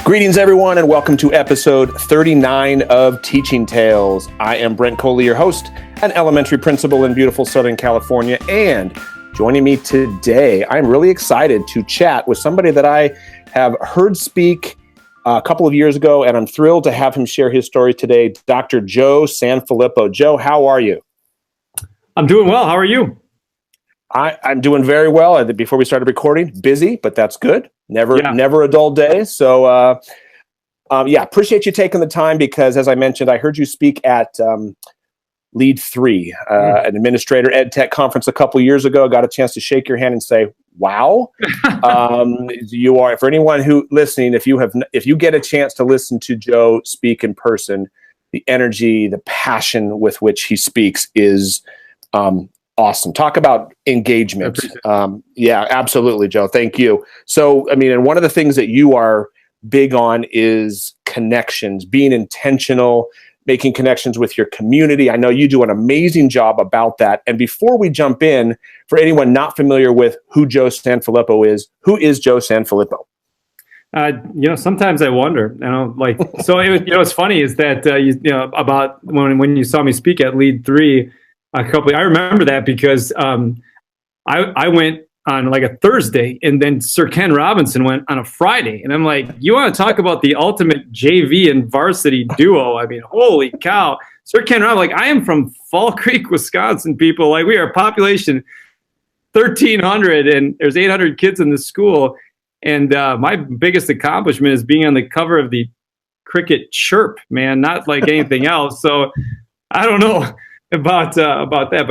Greetings, everyone, and welcome to episode 39 of Teaching Tales. I am Brent Coley, your host, an elementary principal in beautiful Southern California. And joining me today, I'm really excited to chat with somebody that I have heard speak a couple of years ago, and I'm thrilled to have him share his story today, Dr. Joe Sanfelippo. Joe, how are you? I'm doing well. How are you? I'm doing very well. Before we started recording, busy, but that's good. Never a dull day. So, appreciate you taking the time because, as I mentioned, I heard you speak at Lead 3, an administrator ed tech conference a couple years ago. I got a chance to shake your hand and say, wow. You are, for anyone who listening, if you get a chance to listen to Joe speak in person, the energy, the passion with which he speaks is awesome. Talk about engagement. Yeah, absolutely, Joe. Thank you. So, and one of the things that you are big on is connections, being intentional, making connections with your community. I know you do an amazing job about that. And before we jump in, for anyone not familiar with who Joe Sanfelippo is, who is Joe Sanfelippo? Sometimes I wonder, so what's funny is that, about when you saw me speak at Lead 3, I remember that because I went on like a Thursday, and then Sir Ken Robinson went on a Friday, and I'm like, you want to talk about the ultimate JV and varsity duo? I mean, holy cow! Sir Ken Robinson, I am from Fall Creek, Wisconsin. People, we are population 1,300, and there's 800 kids in the school, and my biggest accomplishment is being on the cover of the Cricket Chirp, man, not like anything else. So I don't know about that,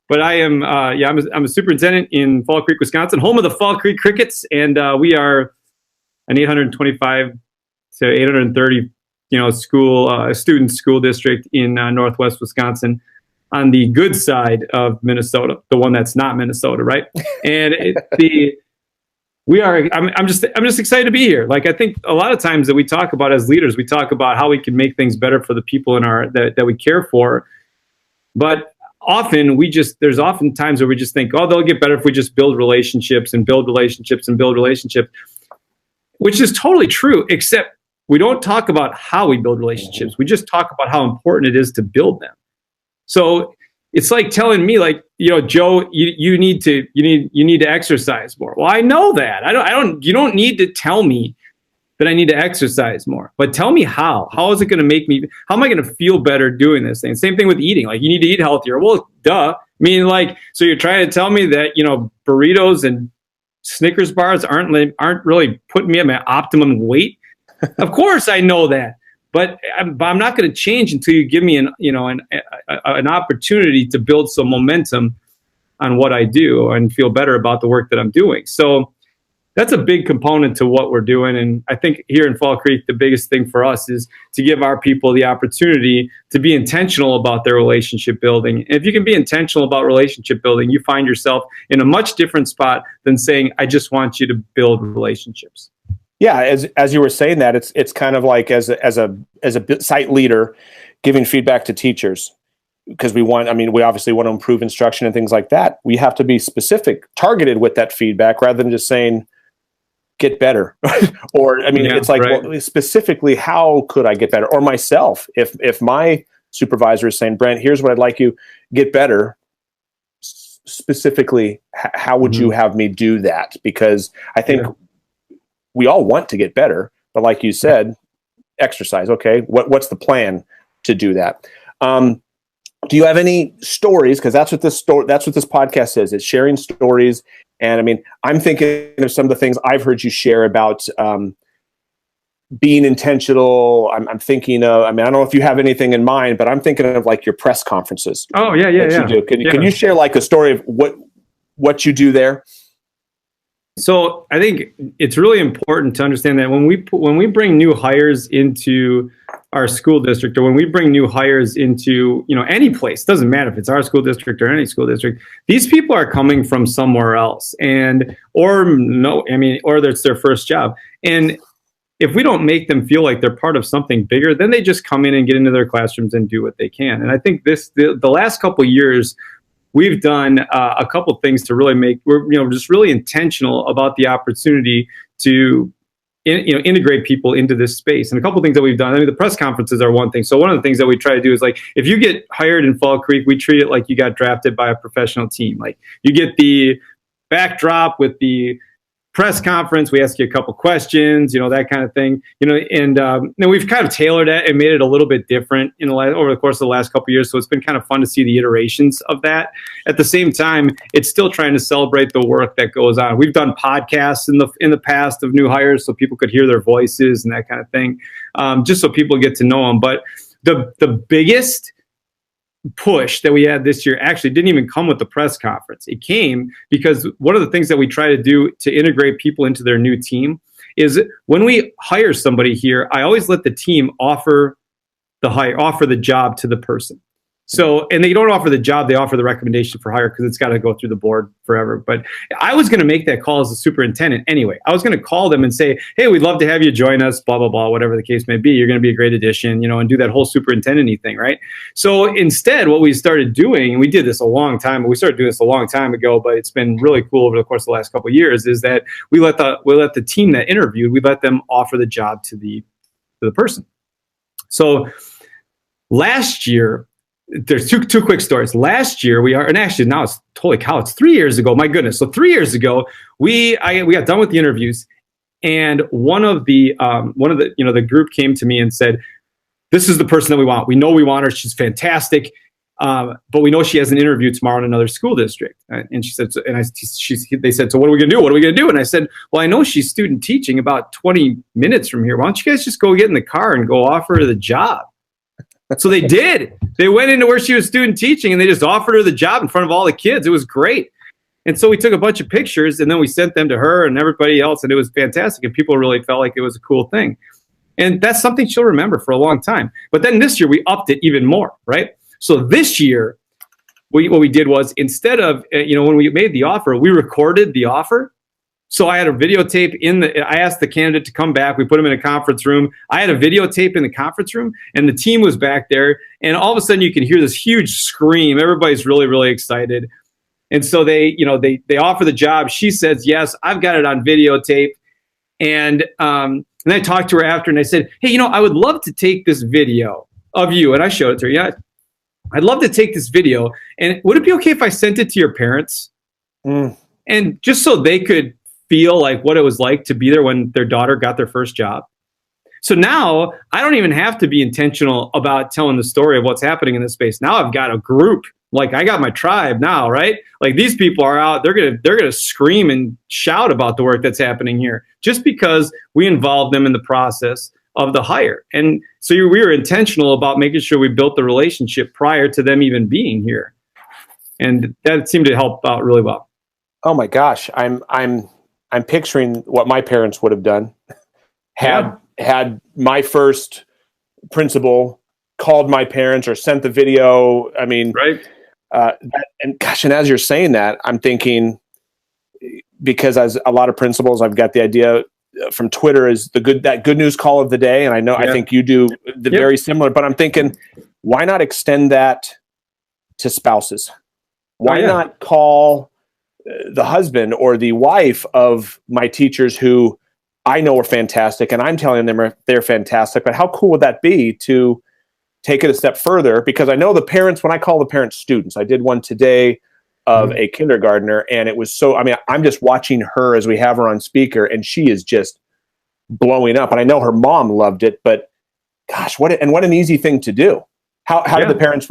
but I am I'm a superintendent in Fall Creek, Wisconsin, home of the Fall Creek Crickets, and we are an 825 to 830 student school district in northwest Wisconsin, on the good side of Minnesota, the one that's not Minnesota, right? And I'm just excited to be here. Like, I think a lot of times that we talk about as leaders, we talk about how we can make things better for the people that we care for. But often there's often times where we just think, oh, they'll get better if we just build relationships and build relationships and build relationships, which is totally true, except we don't talk about how we build relationships. We just talk about how important it is to build them. So it's like telling me, Joe, you need to exercise more. Well, I know that. You don't need to tell me that I need to exercise more, but tell me how. How is it going to make me? How am I going to feel better doing this thing? Same thing with eating. Like, you need to eat healthier. Well, duh. So you're trying to tell me that burritos and Snickers bars aren't really putting me at my optimum weight? Of course, I know that, but I'm not going to change until you give me an opportunity to build some momentum on what I do and feel better about the work that I'm doing. So that's a big component to what we're doing. And I think here in Fall Creek, the biggest thing for us is to give our people the opportunity to be intentional about their relationship building. And if you can be intentional about relationship building, you find yourself in a much different spot than saying, I just want you to build relationships. Yeah, as you were saying that, it's kind of like as a site leader giving feedback to teachers, because we obviously want to improve instruction and things like that. We have to be specific, targeted with that feedback rather than just saying, get better. It's like, right. Well, specifically, how could I get better? Or myself, if my supervisor is saying, Brent, here's what I'd like you get better. Specifically, how would you have me do that? Because I think we all want to get better, but like you said, exercise. Okay, what's the plan to do that? Do you have any stories? Because that's what this podcast is. It's sharing stories. And I'm thinking of some of the things I've heard you share about being intentional. I'm thinking of, I don't know if you have anything in mind, but I'm thinking of like your press conferences. Oh, yeah. You do. Can you share like a story of what you do there? So I think it's really important to understand that when we bring new hires into our school district, or when we bring new hires into any place, doesn't matter if it's our school district or any school district, these people are coming from somewhere else, or it's their first job. And if we don't make them feel like they're part of something bigger, then they just come in and get into their classrooms and do what they can. And I think the last couple of years, we've done a couple things to really we're just really intentional about the opportunity to integrate people into this space. And a couple of things that we've done, I mean, the press conferences are one thing. So one of the things that we try to do is, like, if you get hired in Fall Creek, we treat it like you got drafted by a professional team. Like, you get the backdrop with the press conference, we ask you a couple questions, that kind of thing, and we've kind of tailored it and made it a little bit different over the course of the last couple of years. So it's been kind of fun to see the iterations of that. At the same time, it's still trying to celebrate the work that goes on. We've done podcasts in the past of new hires, so people could hear their voices and that kind of thing, just so people get to know them. But the biggest push that we had this year actually didn't even come with the press conference. It came because one of the things that we try to do to integrate people into their new team is, when we hire somebody here, I always let the team offer the job to the person. So, and they don't offer the job, they offer the recommendation for hire, because it's got to go through the board forever. But I was going to make that call as a superintendent anyway. I was going to call them and say, hey, we'd love to have you join us, blah, blah, blah, whatever the case may be. You're going to be a great addition, and do that whole superintendent-y thing, right? So instead, what we started doing, and we did this a long time ago, but it's been really cool over the course of the last couple of years, is that we let the team that interviewed, we let them offer the job to the person. So last year, there's two quick stories. Last year and actually now it's, holy cow, it's 3 years ago. My goodness. So 3 years ago, we got done with the interviews, and one of the the group came to me and said, this is the person that we want. We know we want her. She's fantastic. But we know she has an interview tomorrow in another school district. And she said, they said, so what are we going to do? What are we going to do? And I said, well, I know she's student teaching about 20 minutes from here. Why don't you guys just go get in the car and go offer her the job? So they did. They went into where she was student teaching, and they just offered her the job in front of all the kids. It was great. And so we took a bunch of pictures, and then we sent them to her and everybody else, and it was fantastic. And people really felt like it was a cool thing. And that's something she'll remember for a long time. But then this year, we upped it even more, right? So this year, what we did was, instead of, when we made the offer, we recorded the offer. So I had a videotape I asked the candidate to come back. We put him in a conference room. I had a videotape in the conference room, and the team was back there. And all of a sudden you can hear this huge scream. Everybody's really, really excited. And so they offer the job. She says, yes, I've got it on videotape. And I talked to her after, and I said, hey, I would love to take this video of you. And I showed it to her. Yeah, I'd love to take this video. And would it be okay if I sent it to your parents? And just so they could feel like what it was like to be there when their daughter got their first job. So now I don't even have to be intentional about telling the story of what's happening in this space. Now I've got a group, like I got my tribe now, right? Like these people are out, they're gonna scream and shout about the work that's happening here, just because we involved them in the process of the hire. And so we were intentional about making sure we built the relationship prior to them even being here. And that seemed to help out really well. Oh my gosh, I'm picturing what my parents would have done had my first principal called my parents or sent the video. I mean, right. And as you're saying that, I'm thinking, because as a lot of principals, I've got the idea from Twitter is that good news call of the day. And I know, I think you do the very similar, but I'm thinking, why not extend that to spouses? Why not call the husband or the wife of my teachers who I know are fantastic, and I'm telling them they're fantastic, but how cool would that be to take it a step further? Because I know the parents, when I call the parents students, I did one today of a kindergartner, and it was I'm just watching her as we have her on speaker, and she is just blowing up. And I know her mom loved it, but gosh, what an easy thing to do. How did the parents?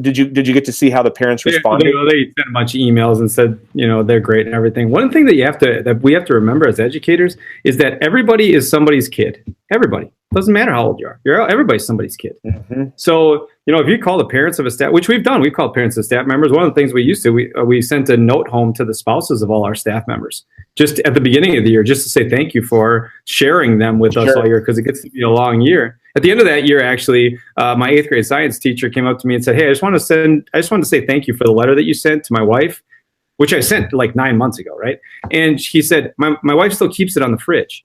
Did you get to see how the parents responded? They sent a bunch of emails and said, they're great and everything. One thing that we have to remember as educators is that everybody is somebody's kid. Everybody. Doesn't matter how old you are. Everybody's somebody's kid. Mm-hmm. So if you call the parents of a staff, which we've done, we've called parents of staff members. One of the things we used to, we sent a note home to the spouses of all our staff members just at the beginning of the year, just to say thank you for sharing them with us all year, because it gets to be a long year. At the end of that year, actually, my 8th grade science teacher came up to me and said, hey, I just wanted to say thank you for the letter that you sent to my wife, which I sent like 9 months ago, right? And he said, my wife still keeps it on the fridge.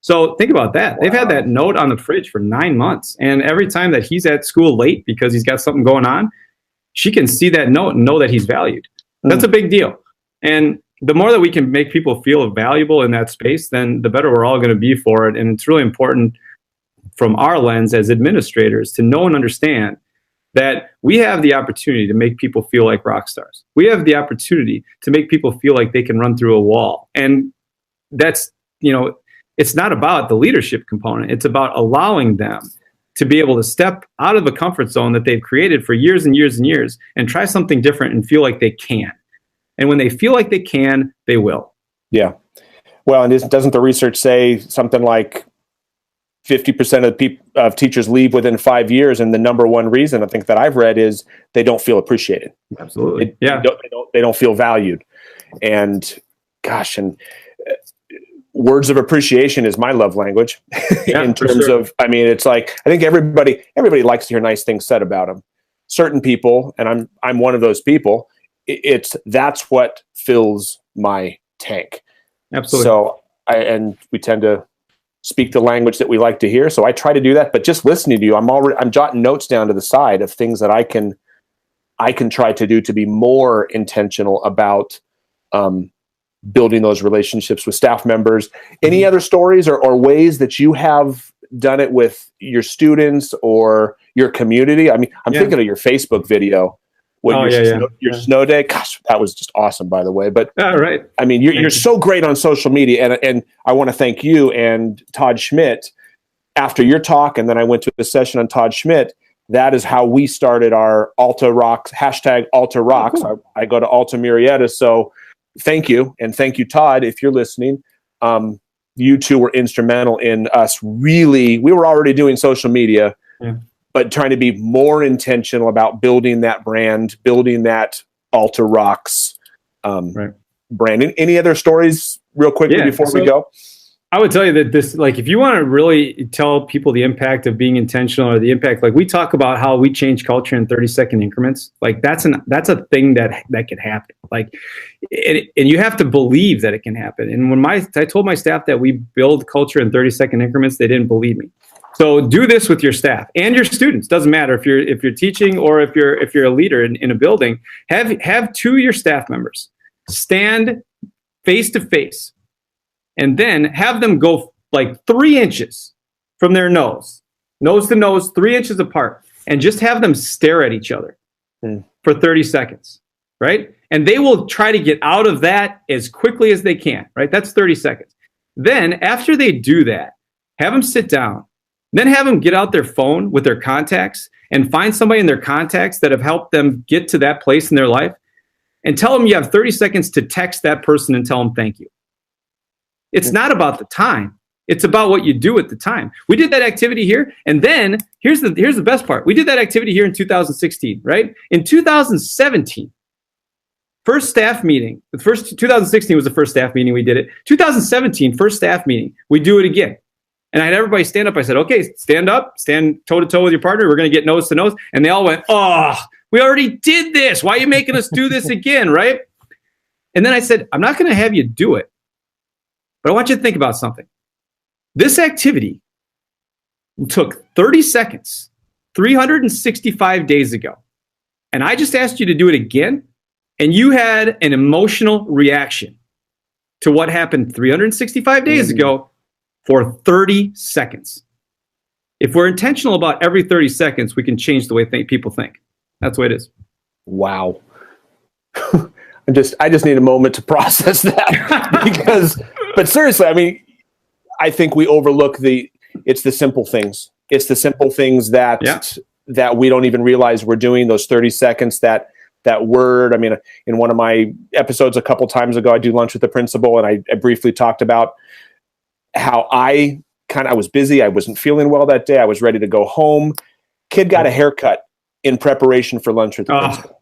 So think about that. Wow. They've had that note on the fridge for 9 months. And every time that he's at school late because he's got something going on, she can see that note and know that he's valued. That's a big deal. And the more that we can make people feel valuable in that space, then the better we're all going to be for it. And it's really important from our lens as administrators to know and understand that we have the opportunity to make people feel like rock stars. We have the opportunity to make people feel like they can run through a wall. And that's, it's not about the leadership component. It's about allowing them to be able to step out of a comfort zone that they've created for years and years and years and try something different and feel like they can. And when they feel like they can, they will. Yeah. Well, and doesn't the research say something like 50% of teachers leave within 5 years, and the number one reason I think that I've read is they don't feel appreciated. Absolutely. They don't feel valued. And gosh, and words of appreciation is my love language. In terms of, I mean, it's like, I think everybody likes to hear nice things said about them. Certain people, and I'm one of those people, that's what fills my tank. Absolutely. So and we tend to speak the language that we like to hear. So I try to do that, but just listening to you, I'm jotting notes down to the side of things that I can try to do to be more intentional about building those relationships with staff members. Any other stories or ways that you have done it with your students or your community? I mean, I'm thinking of your Facebook video. Your snow day. Gosh, that was just awesome, by the way. But right. I mean, you're so great on social media, and I want to thank you and Todd Schmidt. After your talk, and then I went to a session on Todd Schmidt. That is how we started our Alta Rocks #Alta Rocks. Oh, cool. I go to Alta Murrieta, so thank you, and thank you, Todd, if you're listening. You two were instrumental in us. Really, we were already doing social media. Yeah. But trying to be more intentional about building that brand, building that Alta Rocks brand. Any other stories real quickly before we go? I would tell you that this, like, if you want to really tell people the impact of being intentional or the impact, like we talk about how we change culture in 30-second increments, like that's a thing that can happen. Like, and you have to believe that it can happen. And when I told my staff that we build culture in 30-second increments, they didn't believe me. So do this with your staff and your students. Doesn't matter if you're teaching or if you're a leader in a building. Have two of your staff members stand face to face, and then have them go like 3 inches from their nose to nose, 3 inches apart, and just have them stare at each other for 30 seconds, right? And they will try to get out of that as quickly as they can, right? That's 30 seconds. Then after they do that, have them sit down. Then have them get out their phone with their contacts and find somebody in their contacts that have helped them get to that place in their life, and tell them you have 30 seconds to text that person and tell them thank you. It's not about the time. It's about what you do at the time. We did that activity here, and then here's the best part. We did that activity here in 2016, right? In 2017, first staff meeting. 2016 was the first staff meeting we did it. 2017, first staff meeting. We do it again. And I had everybody stand up. I said, okay, stand up, stand toe-to-toe with your partner. We're going to get nose to nose. And they all went, oh, we already did this. Why are you making us do this again, right? And then I said, I'm not going to have you do it, but I want you to think about something. This activity took 30 seconds, 365 days ago. And I just asked you to do it again, and you had an emotional reaction to what happened 365 days ago. For 30 seconds. If we're intentional about every 30 seconds, we can change the way people think. That's the way it is. Wow. I just need a moment to process that but seriously, I mean, I think we overlook it's the simple things. It's the simple things that we don't even realize we're doing. Those 30 seconds, that word. I mean, in one of my episodes a couple times ago, I do lunch with the principal, and I briefly talked about how I was busy. I wasn't feeling well that day. I was ready to go home. Kid got a haircut in preparation for lunch with the principal.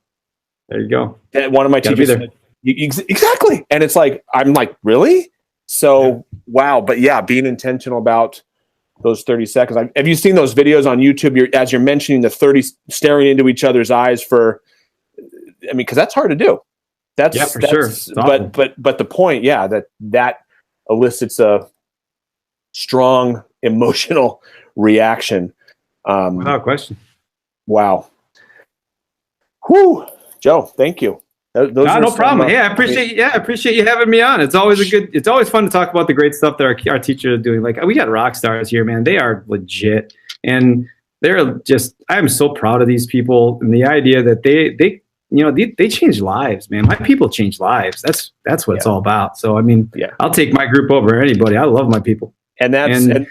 There you go. And one of my teachers said, exactly. And it's like, I'm like, really? So, wow. But yeah, being intentional about those 30 seconds. Have you seen those videos on YouTube? As you're mentioning the 30 staring into each other's eyes because that's hard to do. That's sure. But the point, that elicits a strong emotional reaction. Without question. Wow. Whew. Joe, thank you. No problem. I appreciate you having me on. It's always fun to talk about the great stuff that our teachers are doing. Like, we got rock stars here, man. They are legit, and I'm so proud of these people, and the idea that they change lives, man. My people change lives. That's what it's all about. So, I mean, I'll take my group over anybody. I love my people. Well,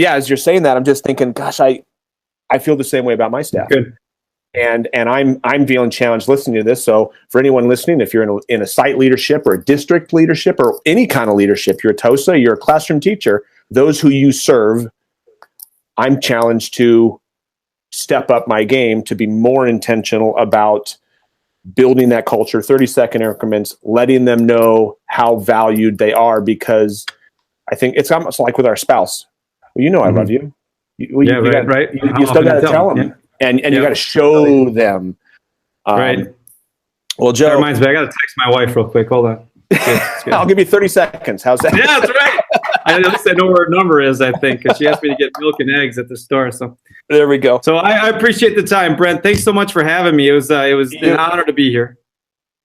as you're saying that, I'm just thinking, gosh, I feel the same way about my staff. Good. And I'm feeling challenged listening to this. So for anyone listening, if you're in a site leadership or a district leadership or any kind of leadership, you're a TOSA, you're a classroom teacher, those who you serve, I'm challenged to step up my game to be more intentional about building that culture, 30-second increments, letting them know how valued they are, because I think it's almost like with our spouse. Well, I love you. You still got to tell them. Yeah. And you got to show them. Right. Well, Joe. That reminds me, I got to text my wife real quick. Hold on. It's good. I'll give you 30 seconds. How's that? Yeah, that's right. At least I know where her number is, I think, because she asked me to get milk and eggs at the store. So there we go. So I appreciate the time, Brent. Thanks so much for having me. It was an honor to be here.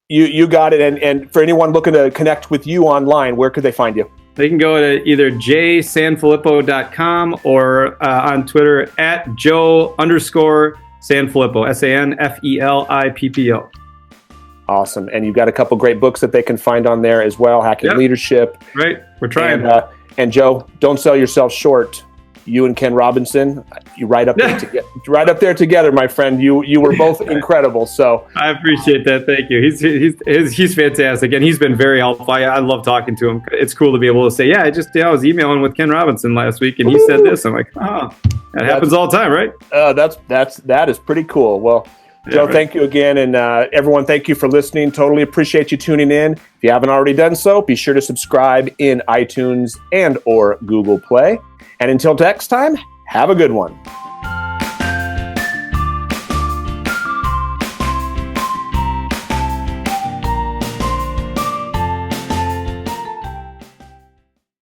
You got it. And for anyone looking to connect with you online, where could they find you? They can go to either jsanfelippo.com or on Twitter at Joe_Sanfelippo, SANFELIPPO. Awesome. And you've got a couple great books that they can find on there as well. Hacking Leadership. Right. We're trying. And Joe, don't sell yourself short. You and Ken Robinson, you right up there together, my friend. You were both incredible. So I appreciate that. Thank you. He's fantastic, and he's been very helpful. I love talking to him. It's cool to be able to say, I was emailing with Ken Robinson last week, and he said this. I'm like, that happens all the time, right? That is pretty cool. Well, Joe, thank you again, and everyone, thank you for listening. Totally appreciate you tuning in. If you haven't already done so, be sure to subscribe in iTunes and/or Google Play. And until next time, have a good one.